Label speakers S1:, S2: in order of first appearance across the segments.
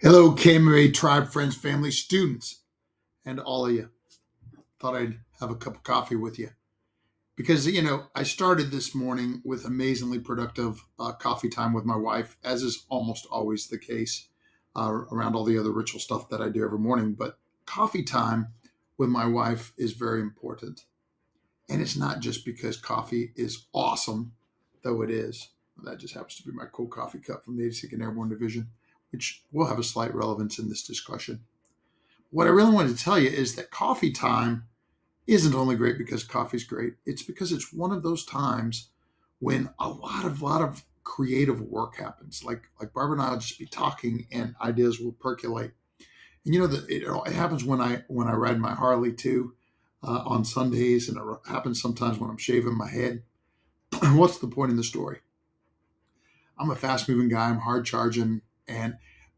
S1: Hello, KMA tribe, friends, family, students, and all of you. Thought I'd have a cup of coffee with you because, I started this morning with amazingly productive coffee time with my wife, as is almost always the case around all the other ritual stuff that I do every morning. But coffee time with my wife is very important. And it's not just because coffee is awesome, though it is. That just happens to be my cool coffee cup from the 82nd Airborne Division, which will have a slight relevance in this discussion. What I really wanted to tell you is that coffee time isn't only great because coffee's great. It's because it's one of those times when a lot of creative work happens. Like Barbara and I will just be talking and ideas will percolate. And it happens when I ride my Harley too on Sundays, and it happens sometimes when I'm shaving my head. What's the point in the story? I'm a fast moving guy. I'm hard charging,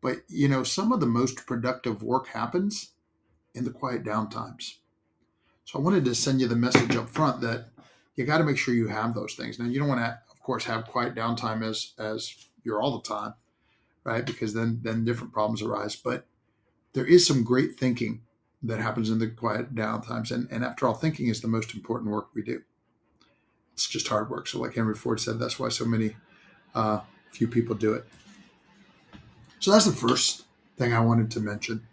S1: but some of the most productive work happens in the quiet downtimes. So I wanted to send you the message up front that you got to make sure you have those things. Now you don't want to, of course, have quiet downtime as you're all the time, right? Because then different problems arise. But there is some great thinking that happens in the quiet downtimes, and after all, thinking is the most important work we do. It's just hard work. So like Henry Ford said, that's why so many few people do it. So that's the first thing I wanted to mention.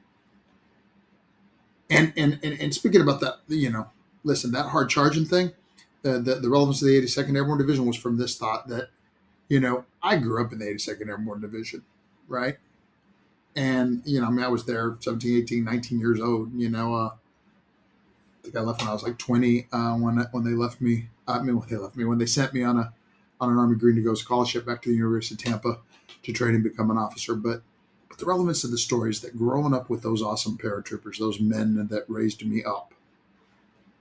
S1: And speaking about that, listen, that hard charging thing, the relevance of the 82nd Airborne Division was from this thought that, I grew up in the 82nd Airborne Division, right? And, I was there 17, 18, 19 years old, I think I left when I was like 20, when they left me, when they sent me on an Army Green to Go scholarship back to the University of Tampa to train and become an officer. But the relevance of the story is that growing up with those awesome paratroopers, those men that raised me up,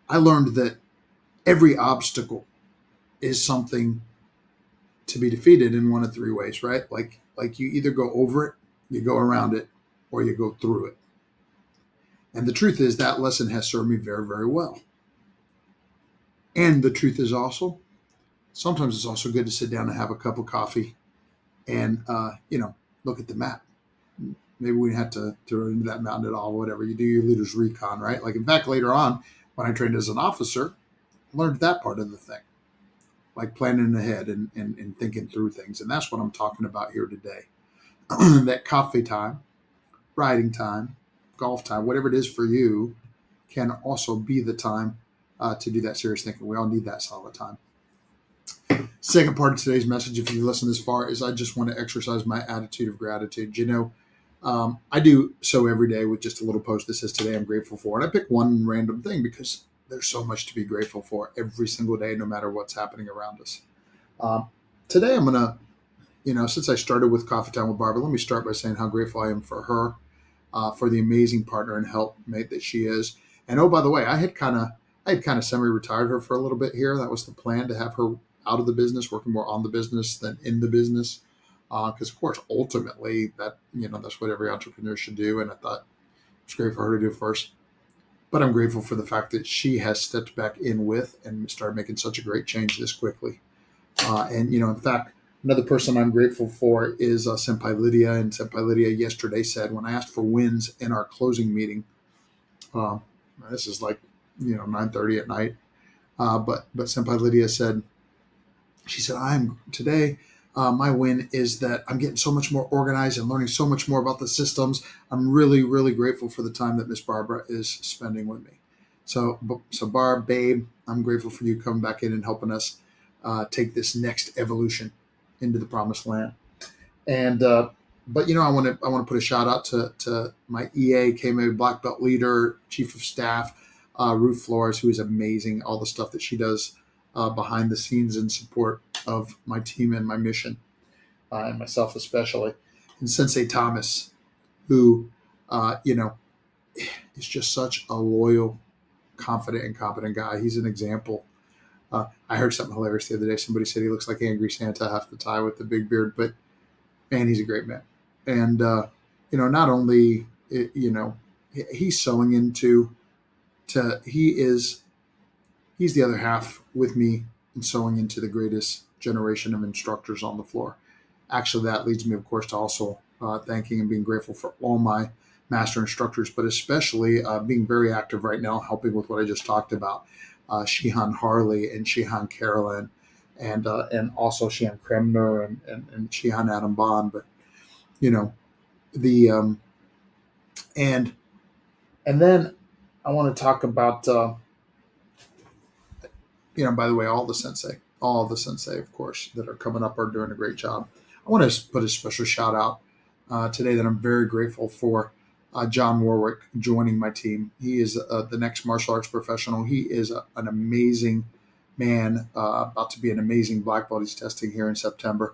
S1: I learned that every obstacle is something to be defeated in one of three ways, right? Like you either go over it, you go around it, or you go through it. And the truth is that lesson has served me very, very well. And the truth is also, sometimes it's also good to sit down and have a cup of coffee and, look at the map. Maybe we have to run into that mountain at all, whatever. You do your leader's recon, right? Like, in fact, later on, when I trained as an officer, I learned that part of the thing, like planning ahead and thinking through things. And that's what I'm talking about here today. That coffee time, riding time, golf time, whatever it is for you, can also be the time to do that serious thinking. We all need that solid time. Second part of today's message, if you listen this far, is I just want to exercise my attitude of gratitude. I do so every day with just a little post that says, today I'm grateful for. And I pick one random thing because there's so much to be grateful for every single day, no matter what's happening around us. Today I'm going to, since I started with Coffee Time with Barbara, let me start by saying how grateful I am for her, for the amazing partner and helpmate that she is. And oh, by the way, I had kind of semi-retired her for a little bit here. That was the plan, to have her out of the business, working more on the business than in the business. Because, of course, ultimately, that's what every entrepreneur should do. And I thought it's great for her to do first. But I'm grateful for the fact that she has stepped back in with and started making such a great change this quickly. In fact, another person I'm grateful for is Senpai Lydia. And Senpai Lydia yesterday said, when I asked for wins in our closing meeting, this is like, 9:30 at night. But Senpai Lydia said, I'm today, my win is that I'm getting so much more organized and learning so much more about the systems. I'm really, really grateful for the time that Miss Barbara is spending with me. So Barb, babe, I'm grateful for you coming back in and helping us take this next evolution into the promised land. And but I want to put a shout out to my EA, KMA Blackbelt Leader, Chief of Staff, Ruth Flores, who is amazing. All the stuff that she does behind the scenes in support of my team and my mission, and myself especially. And Sensei Thomas, who, is just such a loyal, confident, and competent guy. He's an example. I heard something hilarious the other day. Somebody said he looks like Angry Santa half the time with the big beard, but man, he's a great man. And, not only, he's sewing he's the other half with me and sewing into the greatest generation of instructors on the floor. Actually, that leads me, of course, to also thanking and being grateful for all my master instructors, but especially being very active right now, helping with what I just talked about. Shihan Harley and Shihan Carolyn, and also Shihan Kremner and Shihan Adam Bond. But you know the and and then I want to talk about by the way, all the sensei, of course, that are coming up are doing a great job. I want to put a special shout out today that I'm very grateful for John Warwick joining my team. He is the next martial arts professional. He is an amazing man, about to be an amazing black belt. He's testing here in September.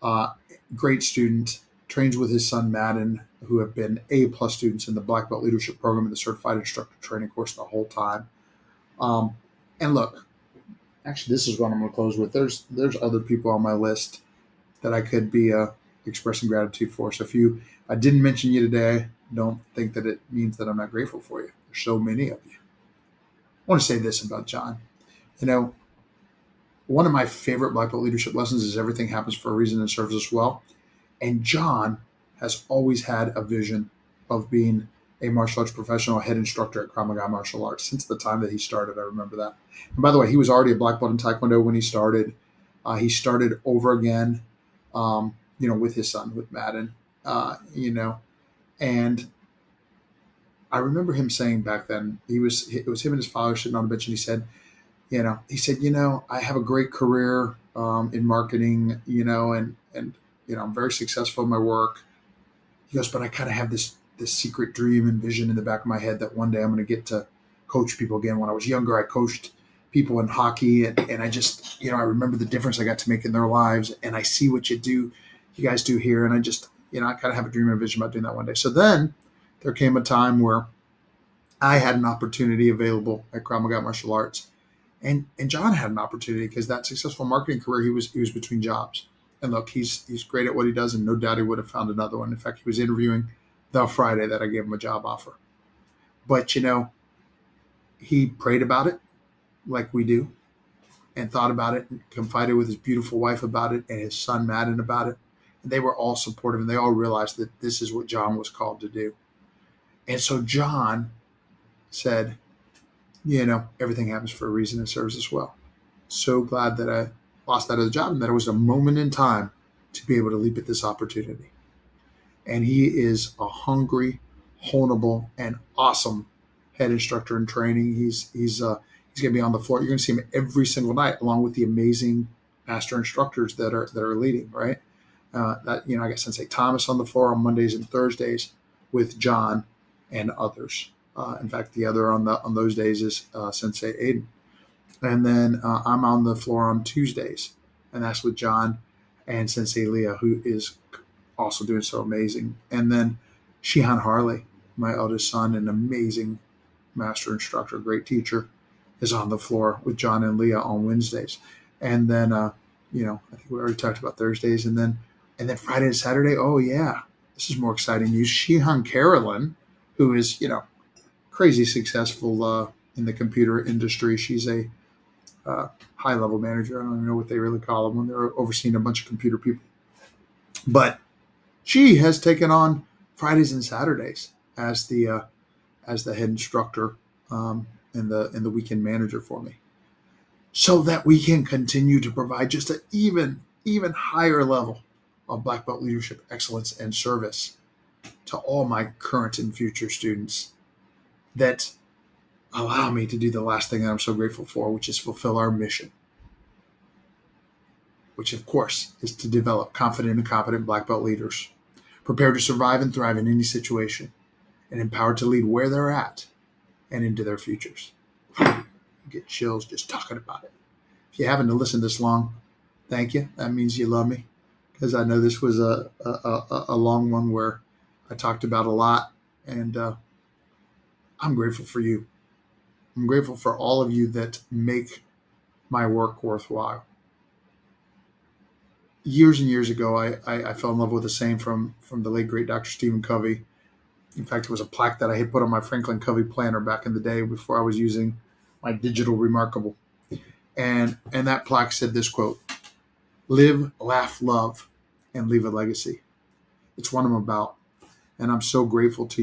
S1: Uh, Great student, trains with his son Madden, who have been A+ students in the Black Belt Leadership Program and the Certified Instructor Training course the whole time. Um, and look, actually, this is what I'm going to close with. There's other people on my list that I could be expressing gratitude for. So if I didn't mention you today, don't think that it means that I'm not grateful for you. There's so many of you. I want to say this about John. You know, one of my favorite Black Belt leadership lessons is everything happens for a reason and serves us well. And John has always had a vision of being a martial arts professional, head instructor at Krav Maga Martial Arts since the time that he started. I remember that. And by the way, he was already a black belt in Taekwondo when he started. He started over again, with his son, with Madden, and I remember him saying back then, it was him and his father sitting on the bench, and he said, I have a great career in marketing, and I'm very successful in my work. He goes, but I kind of have this secret dream and vision in the back of my head that one day I'm going to get to coach people again. When I was younger, I coached people in hockey, and I just, I remember the difference I got to make in their lives, and I see what you guys do here, and I just, I kind of have a dream and a vision about doing that one day. So then there came a time where I had an opportunity available at Krav Maga Martial Arts, and John had an opportunity because that successful marketing career, he was between jobs. And look, he's great at what he does, and no doubt he would have found another one. In fact, he was interviewing the Friday that I gave him a job offer. But he prayed about it like we do, and thought about it, and confided with his beautiful wife about it, and his son Madden about it. And they were all supportive, and they all realized that this is what John was called to do. And so John said, everything happens for a reason and serves us well. So glad that I lost that other job, and that it was a moment in time to be able to leap at this opportunity. And he is a hungry, honorable, and awesome head instructor in training. He's going to be on the floor. You're going to see him every single night, along with the amazing master instructors that are leading. Right? I got Sensei Thomas on the floor on Mondays and Thursdays with John and others. In fact, the other on those days is Sensei Aiden. And then I'm on the floor on Tuesdays, and that's with John and Sensei Leah, who is also doing so amazing. And then Shihan Harley, my eldest son, an amazing master instructor, great teacher, is on the floor with John and Leah on Wednesdays. And then, I think we already talked about Thursdays. And then Friday and Saturday, oh, yeah, this is more exciting news. Shihan Carolyn, who is, crazy successful in the computer industry. She's a high-level manager. I don't even know what they really call them when they're overseeing a bunch of computer people. But she has taken on Fridays and Saturdays as the head instructor and the weekend manager for me, so that we can continue to provide just an even higher level of black belt leadership excellence and service to all my current and future students that allow me to do the last thing that I'm so grateful for, which is fulfill our mission, which of course is to develop confident and competent black belt leaders, prepared to survive and thrive in any situation, and empowered to lead where they're at and into their futures. Get chills just talking about it. If you haven't listened this long, thank you. That means you love me, because I know this was a long one where I talked about a lot, and I'm grateful for you. I'm grateful for all of you that make my work worthwhile. Years and years ago, I fell in love with a saying from the late, great Dr. Stephen Covey. In fact, it was a plaque that I had put on my Franklin Covey planner back in the day before I was using my digital Remarkable. And that plaque said this quote: live, laugh, love, and leave a legacy. It's what I'm about. And I'm so grateful to